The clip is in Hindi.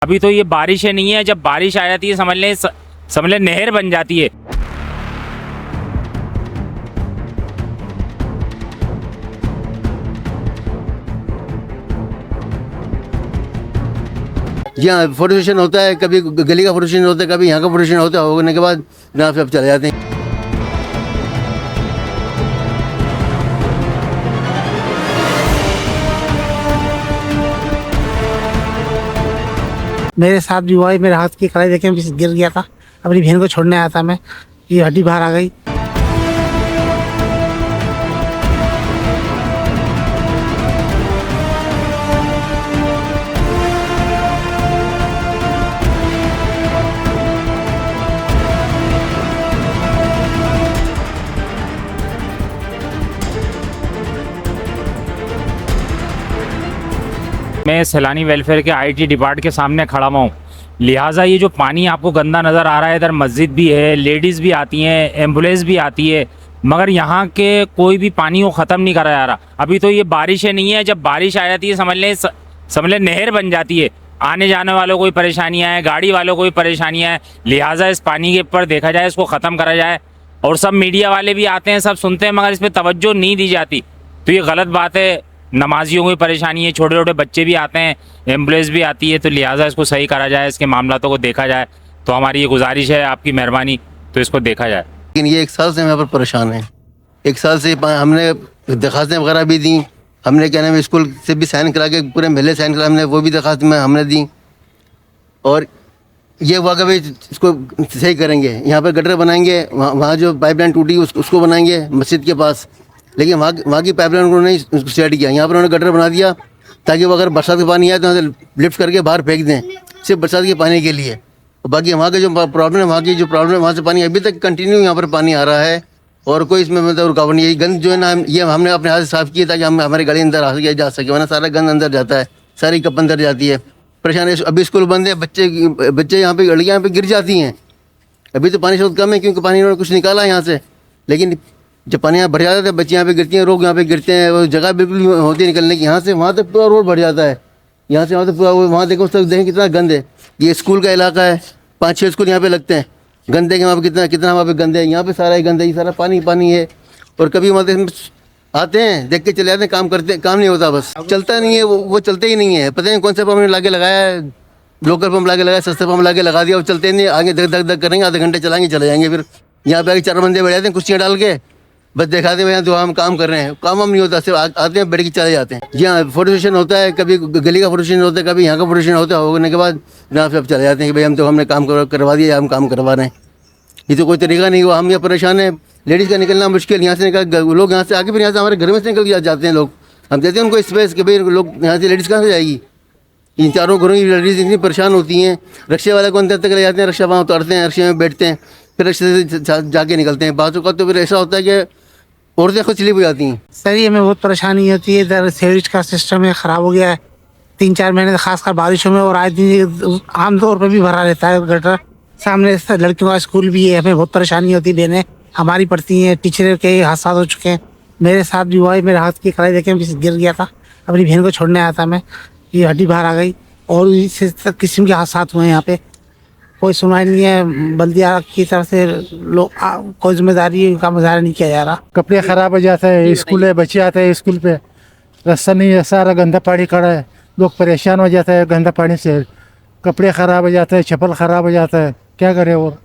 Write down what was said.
अभी तो ये बारिशें नहीं है, जब बारिश आ जाती है समझ ले नहर बन जाती है। यहाँ फोटो सेशन होता है, कभी गली का फोटो सेशन होता है, कभी यहाँ का फोटो सेशन होता है। होने के बाद जनाब सब चले जाते हैं। मेरे साथ भी हुआ है। मेरे हाथ की कलाई देखे मैं गिर गया था। अपनी बहन को छोड़ने आया था मैं, ये हड्डी बाहर आ गई। मैं सैलानी वेलफेयर के आईटी डिपार्ट के सामने खड़ा हुआ हूँ, लिहाजा ये जो पानी आपको गंदा नज़र आ रहा है, इधर मस्जिद भी है, लेडीज़ भी आती हैं, एम्बुलेंस भी आती है, मगर यहाँ के कोई भी पानी को ख़त्म नहीं करा जा रहा। अभी तो ये बारिशें नहीं है, जब बारिश आ जाती है समझ ले नहर बन जाती है। आने जाने वालों को भी परेशानियाँ हैं, गाड़ी वालों को भी परेशानियाँ हैं। लिहाजा इस पानी के ऊपर देखा जाए, इसको ख़त्म करा जाए। और सब मीडिया वाले भी आते हैं, सब सुनते हैं, मगर इस पर तवज्जो नहीं दी जाती। तो ये गलत बात है। नमाजियों को भी परेशानी है, छोटे छोटे बच्चे भी आते हैं, एम्बुलेंस भी आती है। तो लिहाजा इसको सही करा जाए, इसके मामलों को देखा जाए। तो हमारी ये गुजारिश है, आपकी मेहरबानी, तो इसको देखा जाए। लेकिन ये 1 साल से हम यहाँ पर परेशान हैं। 1 साल से हमने दरखास्तें वगैरह भी दी, हमने क्या नाम स्कूल से भी साइन करा के, पूरे महल्ले साइन करा, हमने वो भी दरखास्त में हमने दी। और ये हुआ कि भाई इसको सही करेंगे, यहाँ पर गटर बनाएंगे, वहाँ जो पाइपलाइन टूटी उसको बनाएंगे मस्जिद के पास। लेकिन वहाँ की पाइपलाइन उन्होंने नहीं सेट किया। यहाँ पर उन्होंने गटर बना दिया ताकि वो अगर बरसात का पानी आए तो वहाँ से लिफ्ट करके बाहर फेंक दें, सिर्फ बरसात के पानी के लिए। और बाकी वहाँ के जो प्रॉब्लम है, वहाँ से पानी अभी तक कंटिन्यू यहाँ पर पानी आ रहा है और कोई इसमें मतलब रुकावट नहीं है। गंद जो है ना, ये हमने अपने हाथ से साफ़ किया ताकि हमारे गाड़ी अंदर आ जा सके, वरना सारा गंद अंदर जाता है, सारी कप अंदर जाती है। परेशानी अभी स्कूल बंद है, बच्चे यहाँ पे लड़कियाँ यहाँ पे गिर जाती हैं। अभी तो पानी बहुत कम है क्योंकि पानी उन्होंने कुछ निकाला यहाँ से, लेकिन जब पानी यहाँ भर जाता है बच्चे यहाँ पे गिरती हैं, लोग यहाँ पे गिरते हैं। वो जगह बिल्कुल होती है निकलने की। यहाँ से वहाँ तक पूरा रोड भर जाता है, यहाँ से वहाँ तक पूरा। वहाँ देखो उस तक देखें कितना गंद है। ये स्कूल का इलाका है, 5-6 स्कूल यहाँ पे लगते हैं। गंदे के वहाँ पे कितना वहाँ पे गंदे है, यहाँ पे सारा ही गंदे, सारा पानी है। और कभी वहाँ आते हैं, देख के चले जाते हैं, काम करते हैं, काम नहीं होता, बस चलता नहीं है। वो चलते ही नहीं है। पता नहीं कौन सा पंप लाके लगाया है, लोकल पंप लाके लगाया, सस्ते पंप लाके लगा दिया, वो चलते नहीं। आगे धक करेंगे, आधे घंटे चलाएंगे, चले जाएंगे। फिर यहाँ पे आगे 4 बंदे बैठ जाते हैं कुर्सियाँ डाल के, बस दिखाते हैं तो हम काम कर रहे हैं। काम नहीं होता, सिर्फ आते हैं, बैठ के चले जाते हैं। जी हाँ, फोटो सेशन होता है, कभी गली का फोटो सेशन होता है, कभी यहाँ का फोटो सेशन होता है। होने के बाद जनाब सब चले जाते हैं कि भाई हमने काम करवा दिया, हम काम करवा रहे हैं। ये तो कोई तरीका नहीं हुआ। हम यहाँ परेशान हैं। लेडीज़ का निकलना मुश्किल, यहाँ से निकल लोग यहाँ से आके फिर यहाँ से हमारे घर में से निकल जाते हैं लोग। हम देते हैं उनको स्पेस कि भाई लोग यहाँ से लेडीज़ कहाँ से जाएगी। इन चारों घरों की लेडीज़ इतनी परेशान होती हैं। रिक्शे वाले को अंदर तक ले जाते हैं, रिक्शा वहाँ उतारते हैं, रिक्शे में बैठते हैं, फिर रिक्शे से जाके निकलते हैं। बातों का तो फिर ऐसा होता है कि औरतें खुद स्लिप हो जाती हैं। सर ये हमें बहुत परेशानी होती है। इधर सीवरेज का सिस्टम है, ख़राब हो गया है 3-4 महीने, खासकर बारिशों में। और आज दिन आमतौर पर भी भरा रहता है गटर। सामने लड़कियों का स्कूल भी है, हमें बहुत परेशानी होती है। बहनें हमारी पढ़ती हैं, टीचर के हादसा हो चुके हैं। मेरे साथ भी हुआ है। मेरे हाथ की कलाई देखे मैं गिर गया था। अपनी बहन को छोड़ने आया था मैं, ये हड्डी बाहर आ गई। और इस किस्म के हादसा हुए हैं यहाँ पे। कोई सुनवाई नहीं है, बल्दिया की तरफ से लोग कोई जिम्मेदारी का मुजाहरा नहीं किया जा रहा। कपड़े ख़राब हो जाते हैं, स्कूल है, बच्चे आते हैं स्कूल पे, रास्ता नहीं है, सारा गंदा पानी खड़ा है, लोग परेशान हो जाते हैं गंदा पानी से। कपड़े ख़राब हो जाते हैं, चप्पल ख़राब हो जाता है, क्या करें। और